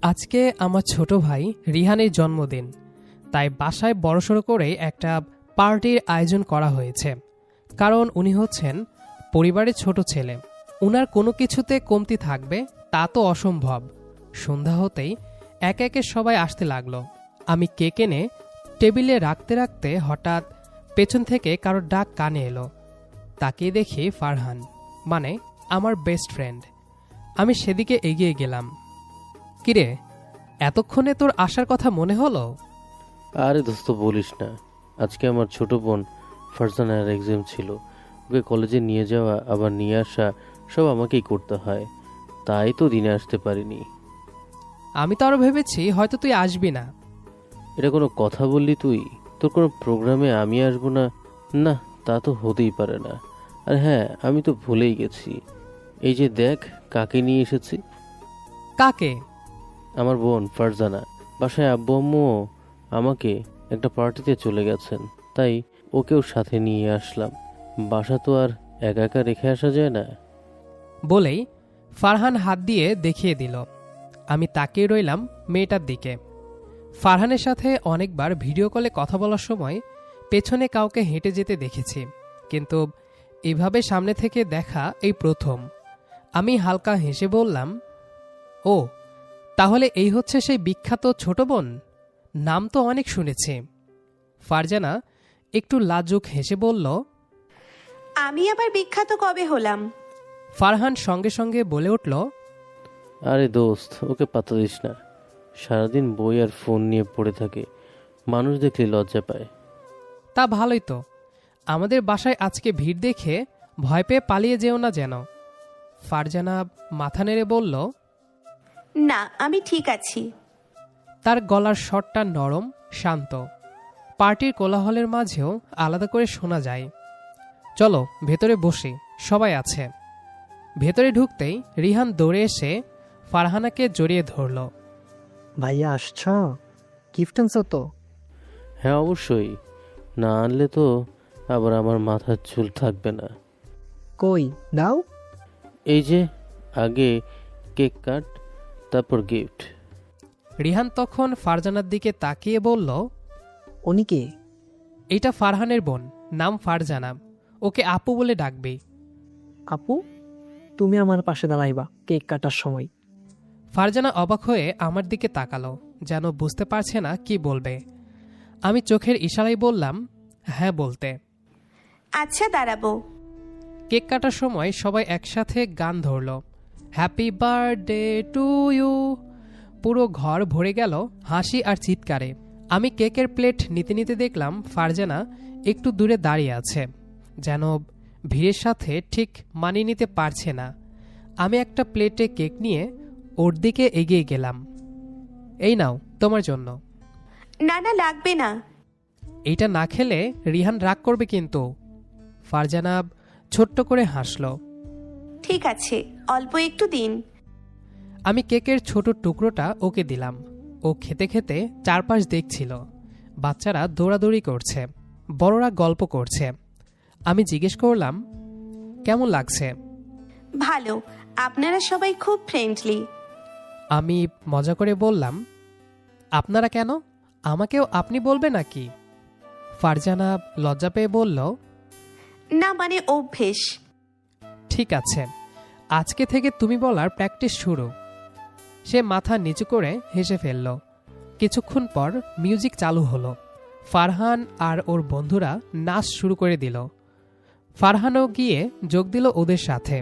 আজকে আমার ছোট ভাই রিহানের জন্মদিন, তাই বাসায় বড়সড় করে একটা পার্টির আয়োজন করা হয়েছে। কারণ উনি হচ্ছেন পরিবারের ছোট ছেলে, উনার কোনো কিছুতে কমতি থাকবে তা তো অসম্ভব। সন্ধ্যা হতেই একে একে সবাই আসতে লাগলো। আমি কেক এনে টেবিলে রাখতে রাখতে হঠাৎ পেছন থেকে কারোর ডাক কানে এলো। তাকিয়ে দেখি ফারহান, মানে আমার বেস্ট ফ্রেন্ড। আমি সেদিকে এগিয়ে গেলাম। কিরে, এতক্ষণে তোর আসার কথা মনে হলো? আরে দোস্ত বলিস না, আজকে আমার ছোট বোন ফারজানার এক্সাম ছিল। ওকে কলেজে নিয়ে যাওয়া আবার নিয়ে আসা সব আমাকেই করতে হয়, তাই তো দিনে আসতে পারিনি। আমি তো আরো ভেবেছি হয়তো তুই আসবি না। এটা কোনো কথা বললি তুই? তোর কোনো প্রোগ্রামে আমি আসবো না? না, তা তো হতেই পারে না। আর হ্যাঁ, আমি তো ভুলেই গেছি, এই যে দেখ কাকে নিয়ে এসেছি। কাকে? আমার বোন ফারজানা। বাসায় আব্বু আম্মুও আমাকে একটা পার্টিতে চলে গেছেন, তাই ওকেও সাথে নিয়ে আসলাম। বাসা তো আর একা একা রেখে আসা যায় না। বলেই ফারহান হাত দিয়ে দেখিয়ে দিল। আমি তাকিয়ে রইলাম মেয়েটার দিকে। ফারহানের সাথে অনেকবার ভিডিও কলে কথা বলার সময় পেছনে কাউকে হেঁটে যেতে দেখেছি, কিন্তু এভাবে সামনে থেকে দেখা এই প্রথম। আমি হালকা হেসে বললাম, ও তাহলে এই হচ্ছে সেই বিখ্যাত ছোট বোন, নাম তো অনেক শুনেছি। ফারজানা একটু লাজুক হেসে বলল, আমি আবার বিখ্যাত কবে হলাম? ফারহান সঙ্গে সঙ্গে বলে উঠল, আরে দোস্ত, ওকে পাত্তা দিস না। সারাদিন বই আর ফোন নিয়ে পড়ে থাকে, মানুষ দেখলে লজ্জা পায়। তা ভালোই তো। আমাদের বাসায় আজকে ভিড় দেখে ভয় পেয়ে পালিয়ে যেও না যেন। ফারজানা মাথা নেড়ে বলল, না, আমি ঠিক আছি। তার গলার স্বরটা নরম, শান্ত। পার্টির কোলাহলের মাঝেও আলাদা করে শোনা যায়। চলো ভেতরে বসি, সবাই আছে। ভেতরে ঢুকতেই রিহান দৌড়ে এসে ফারহানাকে জড়িয়ে ধরল। ভাইয়া আসছ? গিফট আনছো তো? হ্যাঁ অবশ্যই, না আনলে তো আবার আমার মাথার চুল থাকবে না। কই দাও। এই যে, আগে কেক কাট, তারপর গিফট। রিহান তখন ফারজানার দিকে তাকিয়ে বলল, উনি কে? এটা ফারহানের বোন, নাম ফারজানা। ওকে আপু বলে ডাকবি। আপু? তুমি আমার পাশে দাঁড়াইবা কেক কাটার সময়। ফারজানা অবাক হয়ে আমার দিকে তাকালো, যেন বুঝতে পারছে না কি বলবে। আমি চোখের ইশারায় বললাম, হ্যাঁ বলতে। আচ্ছা, দাঁড়াবো। কেক কাটার সময় সবাই একসাথে গান ধরল, হ্যাপি বার্থডে টু ইউ। পুরো ঘর ভরে গেল হাসি আর চিৎকারে। আমি কেকের প্লেট নিতে নিতে দেখলাম ফারজানা একটু দূরে দাঁড়িয়ে আছে, যেন ভিড়ের সাথে ঠিক মানিয়ে নিতে পারছে না। আমি একটা প্লেটে কেক নিয়ে ওর দিকে এগিয়ে গেলাম। এই নাও তোমার জন্য। না না, লাগবে না। এইটা না খেলে রিহান রাগ করবে কিন্তু। ফারজানা ছোট্ট করে হাসল। ঠিক আছে, অল্প একটু দিন। আমি কেকের ছোট টুকরোটা ওকে দিলাম। ও খেতে খেতে চারপাশ দেখছিল। বাচ্চারা দৌড়াদৌড়ি করছে, বড়রা গল্প করছে। আমি জিজ্ঞেস করলাম, কেমন লাগছে? ভালো, আপনারা সবাই খুব ফ্রেন্ডলি। আমি মজা করে বললাম, আপনারা কেন? আমাকেও আপনি বলবে নাকি? ফারজানা লজ্জা পেয়ে বলল, না মানে অভ্যেস। ঠিক আছে, আজকে থেকে তুমি বলার প্র্যাকটিস শুরু। সে মাথা নিচু করে হেসে ফেলল। কিছুক্ষণ পর মিউজিক চালু হলো। ফারহান আর ওর বন্ধুরা নাচ শুরু করে দিল। ফারহানও গিয়ে যোগ দিল ওদের সাথে।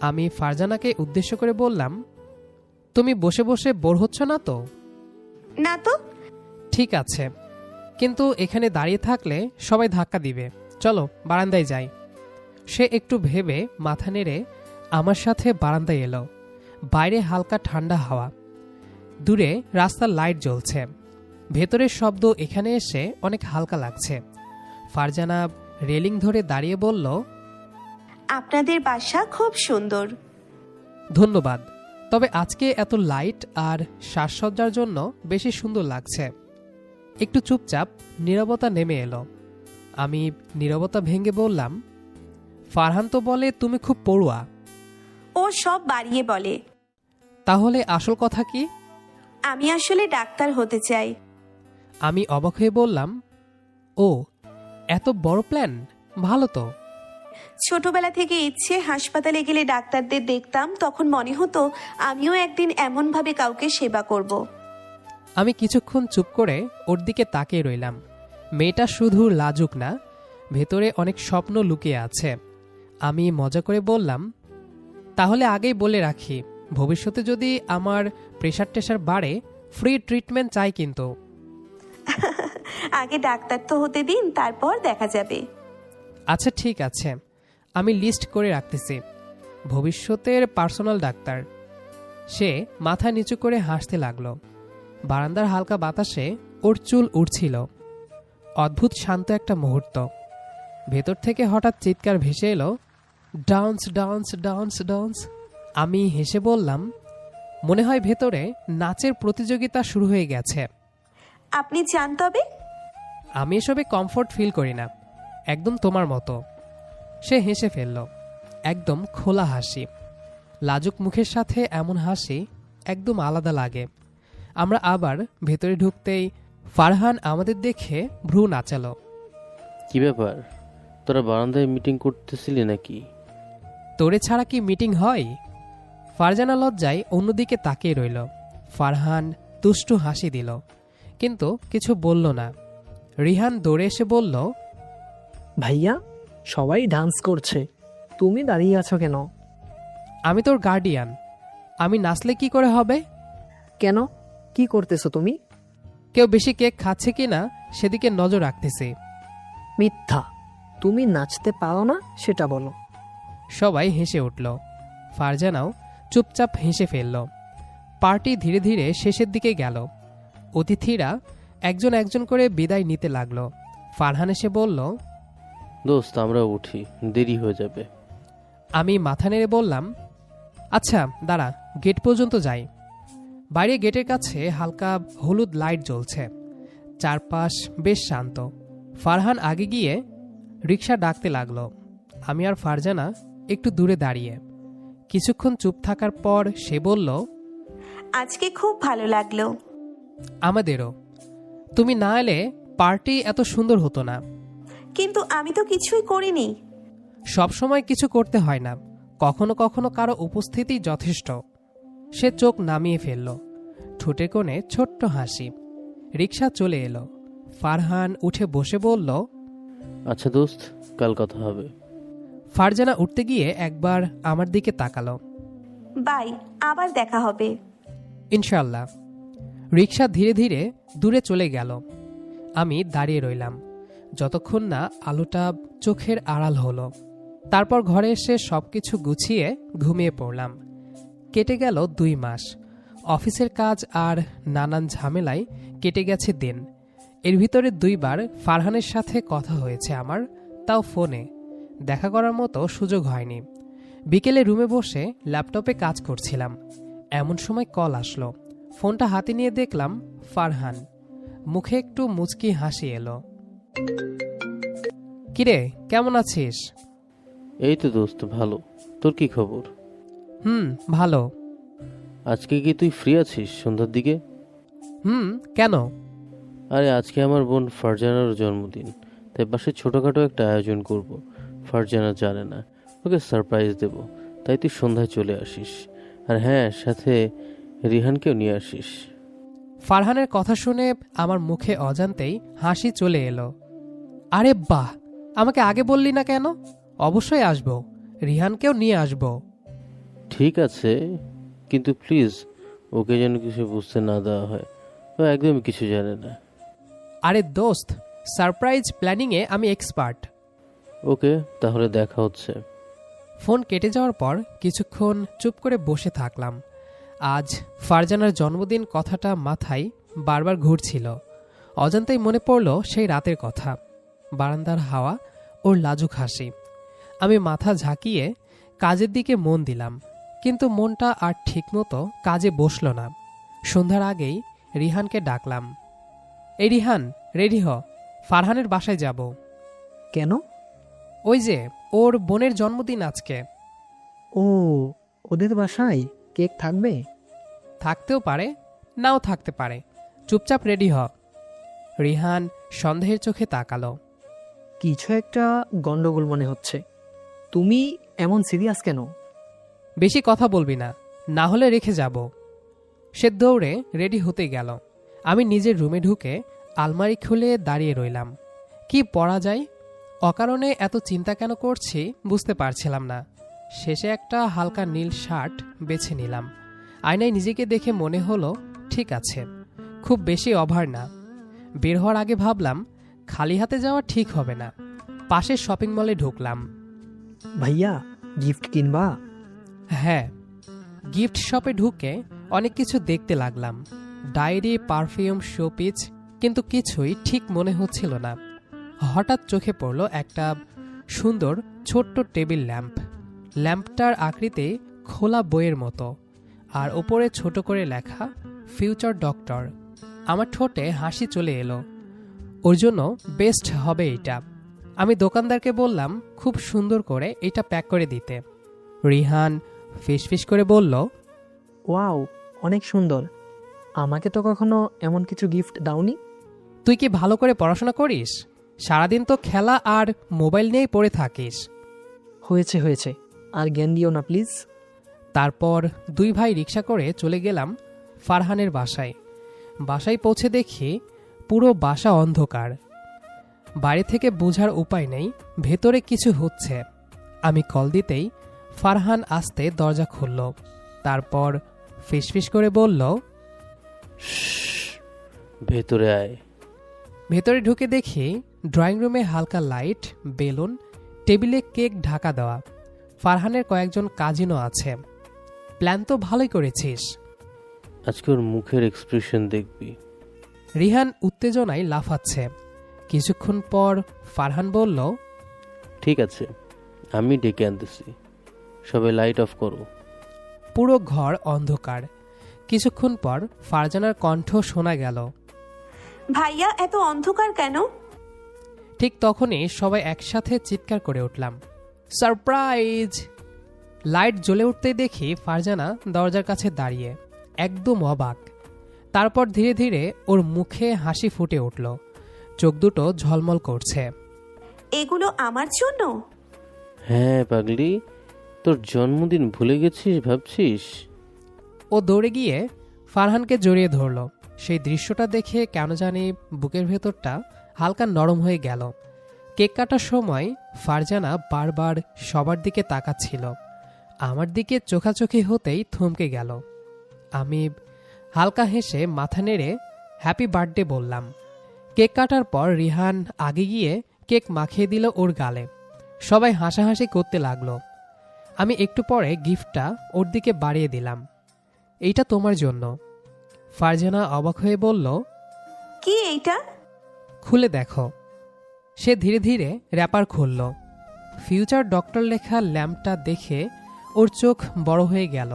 আমি ফারজানাকে উদ্দেশ্য করে বললাম, তুমি বসে বসে বোর হচ্ছ না তো? না তো। ঠিক আছে, কিন্তু এখানে দাঁড়িয়ে থাকলে সবাই ধাক্কা দিবে। চলো বারান্দায় যাই। সে একটু ভেবে মাথা নেড়ে আমার সাথে বারান্দায় এলো। বাইরে হালকা ঠান্ডা হাওয়া, দূরে রাস্তার লাইট জ্বলছে। ভেতরের শব্দ এখানে এসে অনেক হালকা লাগছে। ফারজানা রেলিং ধরে দাঁড়িয়ে বলল, আপনাদের বাসা খুব সুন্দর। ধন্যবাদ, তবে আজকে এত লাইট আর সাজসজ্জার জন্য বেশি সুন্দর লাগছে। একটু চুপচাপ নীরবতা নেমে এলো। আমি নীরবতা ভেঙে বললাম, ফারহান তো বলে তুমি খুব পড়ুয়া। ও সব বাড়িয়ে বলে। তাহলে আসল কথা কি? আমি আসলে ডাক্তার হতে চাই। আমি অবাক হয়ে বললাম, ও এত বড় প্ল্যান, ভালো তো। ছোটবেলা থেকে ইচ্ছে হাসপাতালে গেলে ডাক্তারদের দেখতাম, তখন মনে হতো আমিও একদিন এমনভাবে কাউকে সেবা করব। আমি কিছুক্ষণ চুপ করে ওর দিকে তাকিয়ে রইলাম। মেয়েটা শুধু লাজুক না, ভেতরে অনেক স্বপ্ন লুকিয়ে আছে। আমি মজা করে বললাম, তাহলে আগেই বলে রাখি, ভবিষ্যতে যদি আমার প্রেশার টেশার বাড়ে, ফ্রি ট্রিটমেন্ট চাই কিন্তু। আগে ডাক্তার তো হতে দিন, তারপর দেখা যাবে। আচ্ছা ঠিক আছে, আমি লিস্ট করে রাখতেছি। ভবিষ্যতের পার্সোনাল ডাক্তার। সে মাথা নিচু করে হাসতে লাগলো। বারান্দার হালকা বাতাসে ওর চুল উড়ছিল। অদ্ভুত শান্ত একটা মুহূর্ত। ভেতর থেকে হঠাৎ চিৎকার ভেসে এলো, ডান্স ডান্স ডান্স ডান্স। আমি হেসে বললাম, মনে হয় ভেতরে নাচের প্রতিযোগিতা শুরু হয়ে গেছে। আপনি চান তবে? আমি এসবে কমফোর্ট ফিল করি না, একদম তোমার মতো। সে হেসে ফেলল, একদম খোলা হাসি। লাজুক মুখের সাথে এমন হাসি একদম আলাদা লাগে। আমরা আবার ভেতরে ঢুকতেই ফারহান আমাদের দেখে ভ্রু নাচালো। কি ব্যাপার, তোরা বারান্দায় মিটিং করতেছিলি নাকি? তোরে ছাড়া কি মিটিং হয়? ফারজানা লজ্জায় অন্যদিকে তাকিয়ে রইল। ফারহান তুষ্টু হাসি দিল, কিন্তু কিছু বলল না। রিহান দৌড়ে এসে বলল, ভাইয়া, সবাই ডান্স করছে, তুমি দাঁড়িয়ে আছো কেন? আমি তোর গার্ডিয়ান, আমি নাচলে কি করে হবে? কেন, কি করতেছো তুমি? কেউ বেশি কেক খাচ্ছে কিনা সেদিকে নজর রাখতেছি। মিথ্যা, তুমি নাচতে পারো না সেটা বলো। সবাই হেসে উঠল। ফারজানাও চুপচাপ হেসে ফেলল। পার্টি ধীরে ধীরে শেষের দিকে গেল। অতিথিরা একজন একজন করে বিদায় নিতে লাগলো। ফারহান এসে বলল, দোস্ত আমরা উঠি, দেরি হয়ে যাবে। আমি মাথা নেড়ে বললাম, আচ্ছা দাঁড়া, গেট পর্যন্ত যাই। বাইরে গেটের কাছে হালকা হলুদ লাইট জ্বলছে। চারপাশ বেশ শান্ত। ফারহান আগে গিয়ে রিক্সা ডাকতে লাগলো। আমি আর ফারজানা একটু দূরে দাঁড়িয়ে। কিছুক্ষণ চুপ থাকার পর সে বলল, আজকে খুব ভালো লাগলো। আমাদেরও। তুমি না এলে পার্টি এত সুন্দর হতো না। কিন্তু আমি তো কিছুই করিনি। সবসময় কিছু করতে হয় না, কখনো কখনো কারো উপস্থিতি যথেষ্ট। সে চোখ নামিয়ে ফেলল, ঠোঁটে কোণে ছোট্ট হাসি। রিক্সা চলে এলো। ফারহান উঠে বসে বলল, আচ্ছা দোস্ত, কাল কথা হবে। ফারজানা উঠতে গিয়ে একবার আমার দিকে তাকালো। বাই, আবার দেখা হবে। ইনশাল্লাহ। রিক্সা ধীরে ধীরে দূরে চলে গেল। আমি দাঁড়িয়ে রইলাম যতক্ষণ না আলোটা চোখের আড়াল হলো। তারপর ঘরে এসে সবকিছু গুছিয়ে ঘুমিয়ে পড়লাম। কেটে গেল 2 মাস। অফিসের কাজ আর নানান ঝামেলায় কেটে গেছে দিন। এর ভিতরে 2 বার ফারহানের সাথে কথা হয়েছে আমার, তাও ফোনে। দেখা করার মতো সুযোগ হয়নি। বিকেলে রুমে বসে ল্যাপটপে কাজ করছিলাম, এমন সময় কল আসলো। ফোনটা হাতে নিয়ে দেখলাম ফারহান। মুখে একটু মুচকি হাসি এলো। কিরে, কেমন আছিস? এই তো দোস্ত, ভালো। তোর কি খবর? ভালো। আজকে কি তুই ফ্রি আছিস সন্ধ্যার দিকে? কেন? আরে আজকে আমার বোন ফারজানার জন্মদিন, তাই পাশে ছোটখাটো একটা আয়োজন করব। ফারজানা জানে না, ওকে সারপ্রাইজ দেব। তাই তুই সন্ধ্যায় চলে আসিস। আর হ্যাঁ, সাথে রিহানকেও নিয়ে আসিস। ফারহানের কথা শুনে আমার মুখে অজান্তেই হাসি চলে এলো। আরে বাহ, আমাকে আগে বললি না কেন? অবশ্যই আসবো, রিহানকেও নিয়ে আসবো। ঠিক আছে, কিন্তু প্লিজ ওকে যেন কিছু বুঝতে না দেওয়া হয়। ও একদমই কিছু জানে না। আরে দোস্ত, সারপ্রাইজ প্ল্যানিংয়ে আমি এক্সপার্ট। ওকে, তাহলে দেখা হচ্ছে। ফোন কেটে যাওয়ার পর কিছুক্ষণ চুপ করে বসে থাকলাম। আজ ফারজানার জন্মদিন কথাটা মাথায় বারবার ঘুরছিল। অজান্তেই মনে পড়ল সেই রাতের কথা, বারান্দার হাওয়া, ওর লাজুক হাসি। আমি মাথা ঝাঁকিয়ে কাজের দিকে মন দিলাম, কিন্তু মনটা আর ঠিকমতো কাজে বসল না। সন্ধ্যার আগেই রিহানকে ডাকলাম। এই রিহান, রেডি হ, ফারহানের বাসায় যাব। কেন? ওই যে ওর বোনের জন্মদিন আজকে। ও, ওদের বাসায় কেক থাকবে? থাকতেও পারে, নাও থাকতে পারে। চুপচাপ রেডি হ। রিহান সন্দেহের চোখে তাকালো। কিছু একটা গন্ডগোল মনে হচ্ছে। তুমি এমন সিরিয়াস কেন? বেশি কথা বলবি না, না হলে রেখে যাব। সে দৌড়ে রেডি হতে গেল। আমি নিজের রুমে ঢুকে আলমারি খুলে দাঁড়িয়ে রইলাম। কি পরা যায়, অকারণে এত চিন্তা কেন করছি বুঝতে পারছিলাম না। শেষে একটা হালকা নীল শার্ট বেছে নিলাম। আয়নায় নিজেকে দেখে মনে হলো ঠিক আছে, খুব বেশি ওভার না। বের হওয়ার আগে ভাবলাম খালি হাতে যাওয়া ঠিক হবে না। পাশের শপিং মলে ঢুকলাম। ভাইয়া, গিফট কিনবা? হ্যাঁ। গিফট শপে ঢুকে অনেক কিছু দেখতে লাগলাম, ডায়েরি, পারফিউম, শোপিস, কিন্তু কিছুই ঠিক মনে হচ্ছিল না। হঠাৎ চোখে পড়ল একটা সুন্দর ছোট্ট টেবিল ল্যাম্প। ল্যাম্পটার আকৃতি খোলা বইয়ের মতো, আর ওপরে ছোট করে লেখা ফিউচার ডক্টর। আমার ঠোঁটে হাসি চলে এলো। ওর জন্য বেস্ট হবে এটা। আমি দোকানদারকে বললাম খুব সুন্দর করে এটা প্যাক করে দিতে। রিহান ফিসফিস করে বলল, ওয়াও, অনেক সুন্দর। আমাকে তো কখনো এমন কিছু গিফট দাওনি। তুই কি ভালো করে পড়াশোনা করিস? সারাদিন তো খেলা আর মোবাইল নিয়েই পড়ে থাকিস। হয়েছে হয়েছে, আর জ্ঞান দিও না প্লিজ। তারপর দুই ভাই রিক্সা করে চলে গেলাম ফারহানের বাসায়। বাসায় পৌঁছে দেখি পুরো বাসা অন্ধকার। বাইরে থেকে বোঝার উপায় নেই ভেতরে কিছু হচ্ছে। আমি কল দিতেই ফারহান আসতে দরজা খুলল। তারপর ফিসফিস করে বলল, ভেতরে আয়। ভেতরে ঢুকে দেখি ড্রয়িং রুমে হালকা লাইট, বেলুন, টেবিলে কেক ঢাকা দেওয়া। ফারহানের কয়েকজন কাজিনও আছে। প্ল্যান তো ভালোই করেছিস। আজকে ওর মুখের এক্সপ্রেশন দেখবি। রিহান উত্তেজনায় লাফাচ্ছে। কিছুক্ষণ পর ফারহান বলল, ঠিক আছে, আমি ডেকে আনতেছি, সবাই লাইট অফ করো। পুরো ঘর অন্ধকার। কিছুক্ষণ পর ফারজানার কণ্ঠ শোনা গেল, ভাইয়া, এত অন্ধকার কেন? ঠিক তখনই সবাই একসাথে চিৎকার করে উঠলাম, সারপ্রাইজ! লাইট জ্বলে উঠতেই দেখি ফারজানা দরজার কাছে দাঁড়িয়ে, একদম অবাক। তারপর ধীরে ধীরে ওর মুখে হাসি ফুটে উঠল, চোখ দুটো ঝলমল করছে। এগুলো আমার জন্য? হ্যাঁ পাগলি, তোর জন্মদিন ভুলে গেছিস ভাবছিস? ও দৌড়ে গিয়ে ফারহানকে জড়িয়ে ধরল। সেই দৃশ্যটা দেখে কেন জানি বুকের ভেতরটা হালকা নরম হয়ে গেল। কেক কাটার সময় ফারজানা বারবার সবার দিকে তাকাচ্ছিল। আমার দিকে চোখাচোখি হতেই থমকে গেল। আমি হালকা হেসে মাথা নেড়ে হ্যাপি বার্থডে বললাম। কেক কাটার পর রিহান আগে গিয়ে কেক মাখিয়ে দিল ওর গালে। সবাই হাসাহাসি করতে লাগলো। আমি একটু পরে গিফটটা ওর দিকে বাড়িয়ে দিলাম। এইটা তোমার জন্য। ফারজানা অবাক হয়ে বলল, কি এইটা? খুলে দেখো। সে ধীরে ধীরে র্যাপার খুলল। ফিউচার ডক্টর লেখা ল্যাম্পটা দেখে ওর চোখ বড় হয়ে গেল।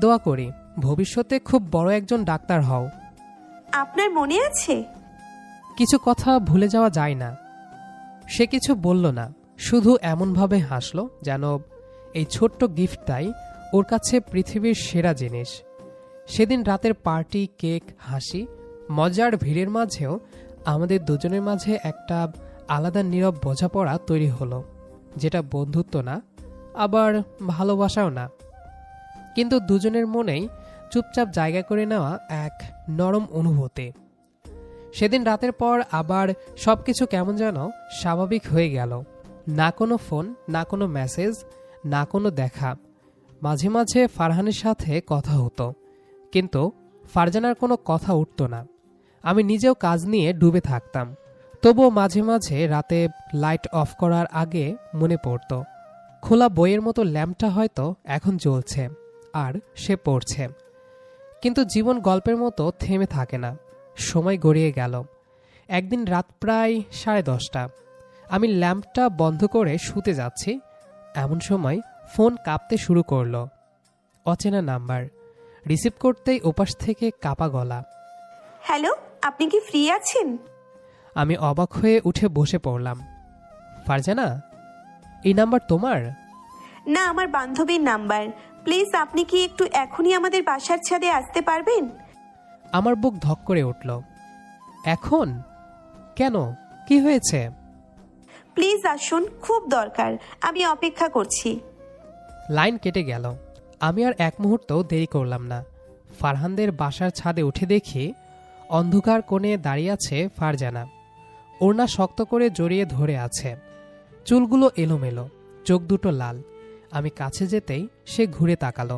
দোয়া করি ভবিষ্যতে খুব বড় একজন ডাক্তার হও। আপনার মনে আছে? কিছু কথা ভুলে যাওয়া যায় না। সে কিছু বলল না, শুধু এমনভাবে হাসল যেন এই ছোট্ট গিফটটাই ওর কাছে পৃথিবীর সেরা জিনিস। সেদিন রাতের পার্টি, কেক, হাসি, মজার ভিড়ের মাঝেও আমাদের দুজনের মাঝে একটা আলাদা নীরব বোঝাপড়া তৈরি হলো, যেটা বন্ধুত্ব না, আবার ভালোবাসাও না, কিন্তু দুজনের মনেই চুপচাপ জায়গা করে নেওয়া এক নরম অনুভূতি। সেদিন রাতের পর আবার সবকিছু কেমন যেন স্বাভাবিক হয়ে গেল। না কোনো ফোন, না কোনো মেসেজ, না কোনো দেখা। মাঝে মাঝে ফারহানের সাথে কথা হতো, কিন্তু ফারজানার কোনো কথা উঠত না। আমি নিজেও কাজ নিয়ে ডুবে থাকতাম। তবুও মাঝে মাঝে রাতে লাইট অফ করার আগে মনে পড়ত, খোলা বইয়ের মতো ল্যাম্পটা হয়তো এখন জ্বলছে আর সে পড়ছে। কিন্তু জীবন গল্পের মতো থেমে থাকে না। সময় গড়িয়ে গেল। একদিন রাত প্রায় 10:30। আমি ল্যাম্পটা বন্ধ করে শুতে যাচ্ছি, এমন সময় ফোন কাঁপতে শুরু করলো। অচেনা নাম্বার। রিসিভ করতেই ওপাশ থেকে কাঁপা গলা, হ্যালো, আপনি কি ফ্রি আছেন? আমি অবাক হয়ে উঠে বসে পড়লাম। ফারজানা, এই নাম্বার তোমার? না, আমার বান্ধবীর নাম্বার। প্লিজ, আপনি কি একটু এখনই আমাদের বাসার ছাদে আসতে পারবেন? আমার বুক ধক করে উঠল। এখন কেন, কি হয়েছে? প্লিজ আসুন, খুব দরকার, আমি অপেক্ষা করছি। লাইন কেটে গেল। আমি আর এক মুহূর্তও দেরি করলাম না। ফারহানদের বাসার ছাদে উঠে দেখি অন্ধকার কোণে দাঁড়িয়ে আছে ফারজানা। ওড়না শক্ত করে জড়িয়ে ধরে আছে, চুলগুলো এলোমেলো, চোখ দুটো লাল। আমি কাছে যেতেই সে ঘুরে তাকালো।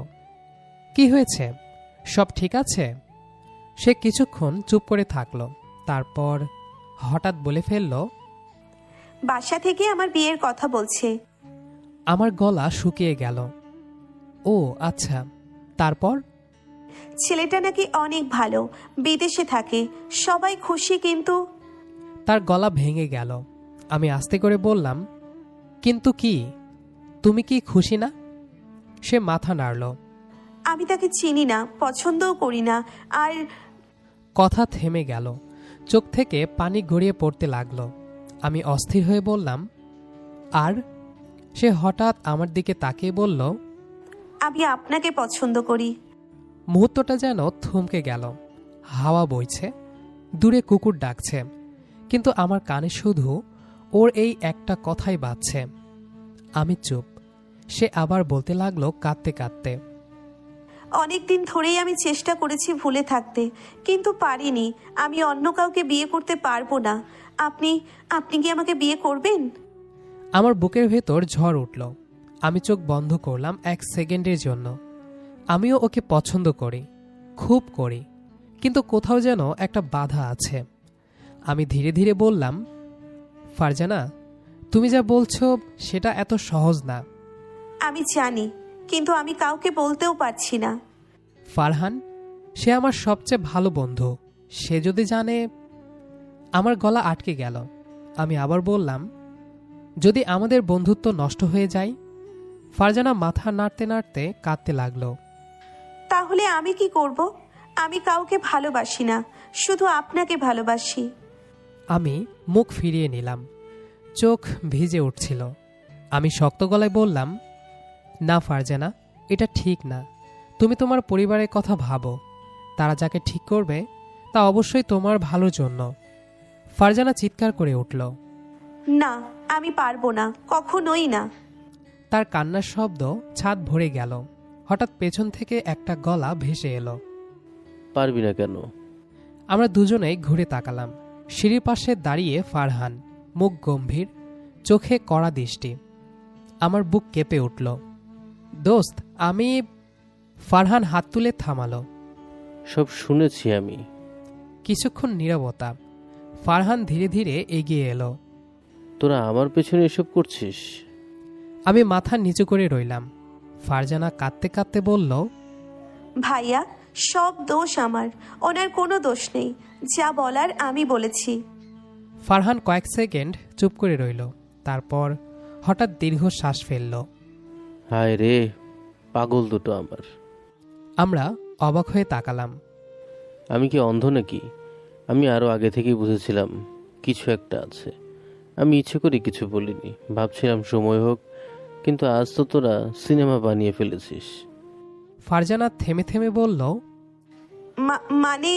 কি হয়েছে, সব ঠিক আছে? সে কিছুক্ষণ চুপ করে থাকলো, তারপর হঠাৎ বলে ফেলল, বাসা থেকে আমার বিয়ের কথা বলছে। আমার গলা শুকিয়ে গেল। ও আচ্ছা, তারপর? ছেলেটা নাকি অনেক ভালো, বিদেশে থাকে, সবাই খুশি, কিন্তু তার গলা ভেঙে গেল। আমি আস্তে করে বললাম, কিন্তু কি, তুমি কি খুশি না? সে মাথা নাড়ল। আমি তাকে চিনি না, পছন্দও করি না। আর কথা থেমে গেল, চোখ থেকে পানি গড়িয়ে পড়তে লাগলো। আমি অস্থির হয়ে বললাম, আর? সে হঠাৎ আমার দিকে তাকিয়ে বলল, আমি আপনাকে পছন্দ করি। মুহূর্তটা যেন থমকে গেল। হাওয়া বইছে, দূরে কুকুর ডাকছে, কিন্তু আমার কানে শুধু ওর এই একটা কথাই বাজছে। আমি চুপ। সে আবার বলতে লাগলো কাঁদতে কাঁদতে, অনেকদিন ধরেই আমি চেষ্টা করেছি ভুলে থাকতে, কিন্তু পারিনি। আমি অন্য কাউকে বিয়ে করতে পারবো না। আপনি আপনি কি আমাকে বিয়ে করবেন? আমার বুকের ভেতর ঝড় উঠল। আমি চোখ বন্ধ করলাম 1 সেকেন্ডের জন্য। আমিও ওকে পছন্দ করি, খুব করি, কিন্তু কোথাও যেন একটা বাধা আছে। আমি ধীরে ধীরে বললাম, ফারজানা, তুমি যা বলছো সেটা এত সহজ না। আমি জানি, কিন্তু আমি কাউকে বলতেও পারছি না। ফারহান, সে আমার সবচেয়ে ভালো বন্ধু, সে যদি জানে। আমার গলা আটকে গেল। আমি আবার বললাম, যদি আমাদের বন্ধুত্ব নষ্ট হয়ে যায়? ফারজানা মাথা নাড়তে নাড়তে কাঁদতে লাগলো। তাহলে আমি কি করব? আমি কাউকে ভালোবাসি না, শুধু আপনাকে ভালোবাসি। আমি মুখ ফিরিয়ে নিলাম, চোখ ভিজে উঠছিল। আমি শক্ত গলায় বললাম, না ফারজানা, এটা ঠিক না। তুমি তোমার পরিবারের কথা ভাবো, তারা যাকে ঠিক করবে তা অবশ্যই তোমার ভালোর জন্য। ফারজানা চিৎকার করে উঠল। না, আমি পারবো না, কখনোই না। তার কান্নার শব্দ ছাদ ভরে গেল। হঠাৎ পেছন থেকে একটা গলা ভেসে এলো। পারবি না কেন? আমরা দুজনেই ঘুরে তাকালাম। সিঁড়ির পাশে দাঁড়িয়ে ফারহান, মুখ গম্ভীর, চোখে কড়া দৃষ্টি। আমার বুক কেঁপে উঠল। দোস্ত, আমি। ফারহান হাত তুলে থামালো। সব শুনেছি আমি। কিছুক্ষণ নীরবতা। ফারহান ধীরে ধীরে এগিয়ে এলো। তোরা আমার পেছনে এসব করছিস? আমি মাথা নিচু করে রইলাম। ফারজানা কাঁদতে কাঁদতে বলল, ভাইয়া, সব দোষ আমার, ওনার কোনো দোষ নেই। যা বলার আমি বলেছি। ফারহান কয়েক সেকেন্ড চুপ করে রইল, তারপর হঠাৎ দীর্ঘ শ্বাস ফেলল। হায় রে, পাগল দুটো আমার। আমরা অবাক হয়ে তাকালাম। আমি কি অন্ধ নাকি? আমি আরো আগে থেকেই বুঝেছিলাম কিছু একটা আছে। আমি ইচ্ছে করে কিছু বলিনি, ভাবছিলাম সময় হোক, কিন্তু আজ তো তোরা সিনেমা বানিয়ে ফেলেছিস। ফারজানা থেমে থেমে বলল, মানে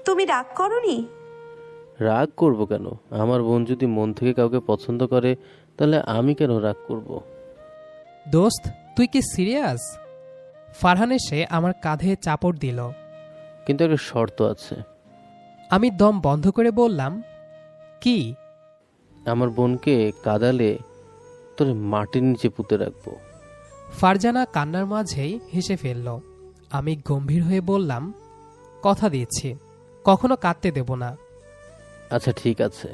তুমি রাগ করনি? রাগ করব কেন? আমার বোন যদি মন থেকে কাউকে পছন্দ করে, তাহলে আমি কেন রাগ করব? দোস্ত, তুই কি সিরিয়াস? ফারহান এসে আমার কাঁধে চাপড় দিল। কিন্তু একটা শর্ত আছে। আমি দম বন্ধ করে বললাম, কি? আমার বোনকে কাঁদালে তোর মাটির নিচে পুঁতে রাখবো। ফারজানা কান্নার মাঝেই হেসে ফেলল। আমি গম্ভীর হয়ে বললাম, কথা দিচ্ছি, কখনো কাঁদতে দেব না। আচ্ছা ঠিক আছে,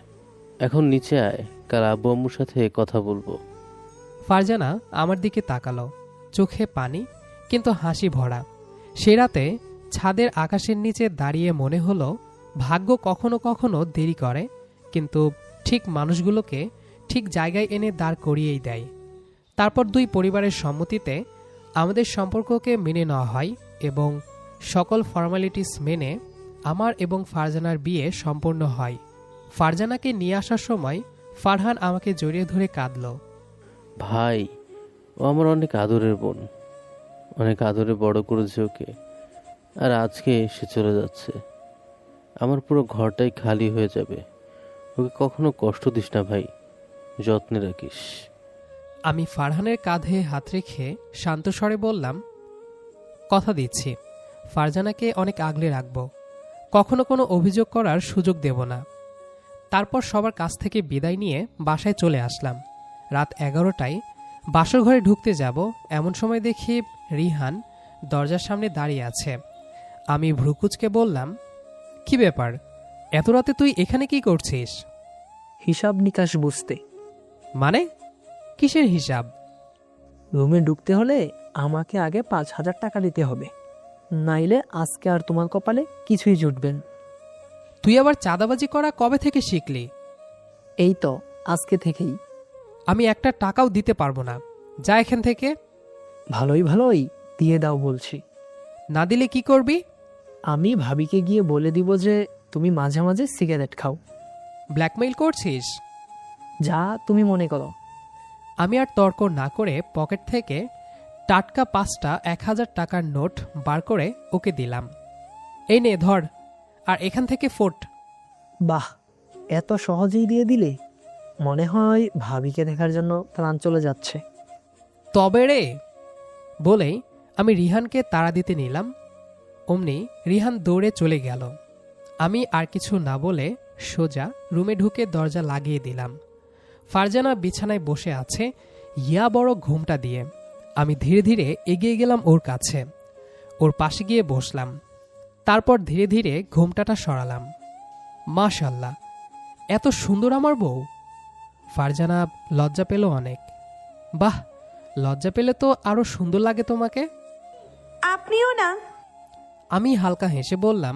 এখন নিচে আয়, কাল আব্বু আম্মুর সাথে কথা বলবো। ফারজানা আমার দিকে তাকালো, চোখে পানি, কিন্তু হাসি ভরা। সে রাতে ছাদের আকাশের নিচে দাঁড়িয়ে মনে হলো, ভাগ্য কখনো কখনো দেরি করে, কিন্তু ঠিক মানুষগুলোকে ঠিক জায়গায় এনে দাঁড় করিয়েই দেয়। তারপর দুই পরিবারের সম্মতিতে আমাদের সম্পর্ককে মেনে নেওয়া হয় এবং সকল ফর্মালিটিস মেনে আমার এবং ফারজানার বিয়ে সম্পন্ন হয়। ফারজানাকে নিয়ে আসার সময় ফারহান আমাকে জড়িয়ে ধরে কাঁদল। ভাই, ও আমার অনেক আদরের বোন, অনেক আদরে বড় করেছে ওকে, আর আজকে সে চলে যাচ্ছে। আমার পুরো ঘরটাই খালি হয়ে যাবে। ওকে কখনো কষ্ট দিস না ভাই, যত্নে রাখিস। আমি ফারহানের কাঁধে হাত রেখে শান্ত স্বরে বললাম, কথা দিচ্ছি ফারজানাকে অনেক আগলে রাখব, কখনো কোনো অভিযোগ করার সুযোগ দেব না। তারপর সবার কাছ থেকে বিদায় নিয়ে বাসায় চলে আসলাম। রাত 11টায় বাসর ঘরে ঢুকতে যাব এমন সময় দেখি রিহান দরজার সামনে দাঁড়িয়ে আছে। আমি ভ্রুকুচকে বললাম, কি ব্যাপার, এত রাতে তুই এখানে কি করছিস? হিসাব নিকাশ বুঝতে। মানে কিসের হিসাব? রুমে ঢুকতে হলে আমাকে আগে 5,000 টাকা দিতে হবে, নাইলে আজকে আর তোমার কপালে কিছুই জুটবেন। তুই আবার চাঁদাবাজি করা কবে থেকে শিখলি? এই তো আজকে থেকেই। আমি একটা টাকাও দিতে পারবো না, যা এখান থেকে। ভালোই ভালোই দিয়ে দাও বলছি। না দিলে কি করবি? আমি ভাবিকে গিয়ে বলে দিব যে তুমি মাঝে মাঝে সিগারেট খাও। ব্ল্যাকমেইল করছিস? যা তুমি মনে করো। আমি আর তর্ক না করে পকেট থেকে টাটকা 5টা 1000 টাকার নোট বার করে ওকে দিলাম। এই নে ধর, আর এখান থেকে ফোট। বাহ, এত সহজেই দিয়ে দিলে? মনে হয় ভাবিকে দেখার জন্য প্রাণ চলে যাচ্ছে। তবে রে, বলেই আমি রিহানকে তাড়া দিতে নিলাম। অমনি রিহান দৌড়ে চলে গেল। আমি আর কিছু না বলে সোজা রুমে ঢুকে দরজা লাগিয়ে দিলাম। ফারজানা বিছানায় বসে আছে ইয়া বড় ঘুমটা দিয়ে। আমি ধীরে ধীরে এগিয়ে গেলাম ওর কাছে, ওর পাশে গিয়ে বসলাম। তারপর ধীরে ধীরে ঘুমটাটা সরালাম। মাশাল্লাহ, এত সুন্দর আমার বউ। ফারজানা লজ্জা পেল অনেক। বাহ, লজ্জা পেলে তো আরো সুন্দর লাগে তোমাকে। আপনিও না? আমি হালকা হেসে বললাম,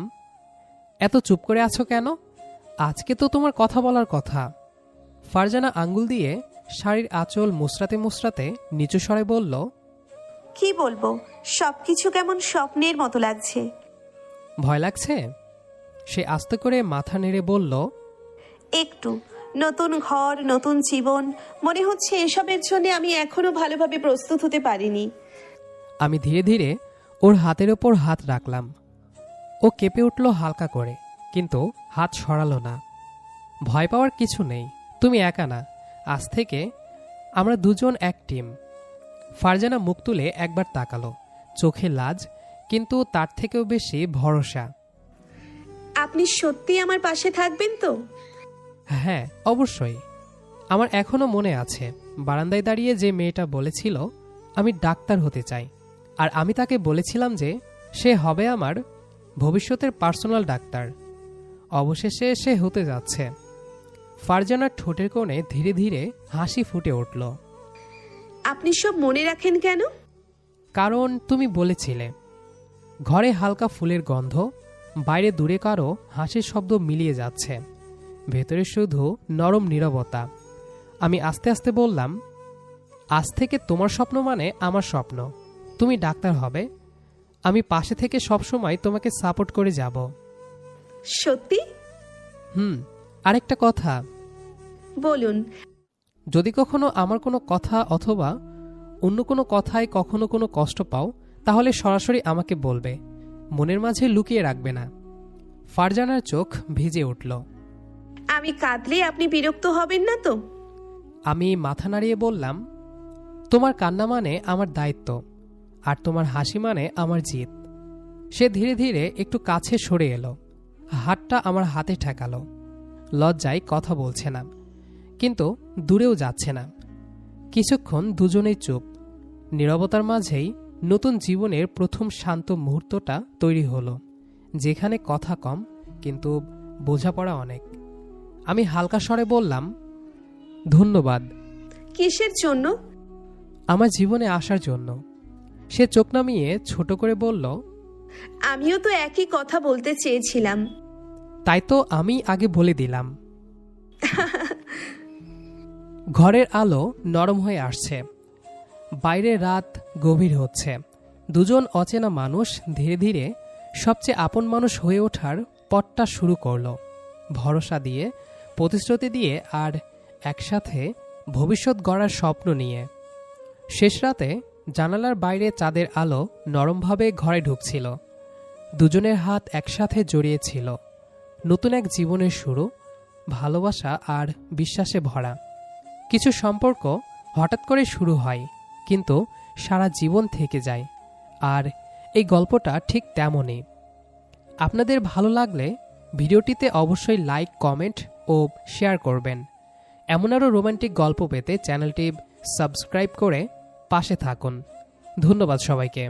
এত চুপ করে আছো কেন? আজকে তো তোমার কথা বলার কথা। ফারজানা আঙ্গুল দিয়ে শাড়ির আঁচল মুচড়াতে মুচড়াতে নিচু স্বরে বলল, কি বলবো, সবকিছু কেমন স্বপ্নের মতো লাগছে। ভয় লাগছে? সে আস্তে করে মাথা নেড়ে বলল, একটু। নতুন ঘর, নতুন জীবন, মনে হচ্ছে এসবের জন্য আমি এখনো ভালোভাবে প্রস্তুত হতে পারিনি। আমি ধীরে ধীরে ওর হাতের ওপর হাত রাখলাম। ও কেঁপে উঠল হালকা করে, কিন্তু হাত সরালো না। ভয় পাওয়ার কিছু নেই, তুমি একা না। আজ থেকে আমরা দুজন এক টিম। ফারজানা মুখ তুলে একবার তাকালো, চোখে লাজ, কিন্তু তার থেকেও বেশি ভরসা। আপনি সত্যি আমার পাশে থাকবেন তো? হ্যাঁ, অবশ্যই। আমার এখনো মনে আছে বারান্দায় দাঁড়িয়ে যে মেয়েটা বলেছিল আমি ডাক্তার হতে চাই, আর আমি তাকে বলেছিলাম যে সে হবে আমার ভবিষ্যতের পার্সোনাল ডাক্তার। অবশেষে সে হতে যাচ্ছে। ফারজানার ঠোঁটের কোণে ধীরে ধীরে হাসি ফুটে উঠল। আপনি সব মনে রাখেন কেন? কারণ তুমি বলেছিলে। ঘরে হালকা ফুলের গন্ধ, বাইরে দূরে কারো হাসির শব্দ মিলিয়ে যাচ্ছে, ভেতরে শুধু নরম নীরবতা। আমি আস্তে আস্তে বললাম, আজ থেকে তোমার স্বপ্ন মানে আমার স্বপ্ন। তুমি ডাক্তার হবে, আমি পাশে থেকে সবসময় তোমাকে সাপোর্ট করে যাব। সত্যি? আরেকটা কথা। বলুন। যদি কখনো আমার কোনো কথা অথবা অন্য কোনো কথায় কখনো কোনো কষ্ট পাও, তাহলে সরাসরি আমাকে বলবে, মনের মাঝে লুকিয়ে রাখবে না। ফারজানার চোখ ভিজে উঠল। আমি কাঁদলে আপনি বিরক্ত হবেন না তো? আমি মাথা নাড়িয়ে বললাম, তোমার কান্না মানে আমার দায়িত্ব, আর তোমার হাসি মানে আমার জিত। সে ধীরে ধীরে একটু কাছে সরে এলো, হাতটা আমার হাতে ঠেকালো। লজ্জায় কথা বলছে না, কিন্তু দূরেও যাচ্ছে না। কিছুক্ষণ দুজনেই চুপ। নীরবতার মাঝেই নতুন জীবনের প্রথম শান্ত মুহূর্তটা তৈরি হলো, যেখানে কথা কম কিন্তু বোঝাপড়া অনেক। আমি হালকা স্বরে বললাম, ধন্যবাদ। কিসের জন্য? আমার জীবনে আসার জন্য। সে চোখ নামিয়ে ছোট করে বলল, আমিও তো একই কথা বলতে চেয়েছিলাম। তাই তো আমি আগে বলে দিলাম। ঘরের আলো নরম হয়ে আসছে, বাইরে রাত গভীর হচ্ছে। দুজন অচেনা মানুষ ধীরে ধীরে সবচেয়ে আপন মানুষ হয়ে ওঠার পথটা শুরু করলো, ভরসা দিয়ে, প্রতিশ্রুতি দিয়ে, আর একসাথে ভবিষ্যৎ গড়ার স্বপ্ন নিয়ে। শেষ রাতে জানালার বাইরে চাঁদের আলো নরমভাবে ঘরে ঢুকছিল। দুজনের হাত একসাথে জড়িয়েছিল, নতুন এক জীবনের শুরু, ভালোবাসা আর বিশ্বাসে ভরা। কিছু সম্পর্ক হঠাৎ করে শুরু হয়, কিন্তু সারা জীবন থেকে যায়। আর এই গল্পটা ঠিক তেমনই। আপনাদের ভালো লাগলে ভিডিওটিতে অবশ্যই লাইক, কমেন্ট ও শেয়ার করবেন। এমন আরও রোমান্টিক গল্প পেতে চ্যানেলটি সাবস্ক্রাইব করে পাশে থাকুন। ধন্যবাদ সবাইকে।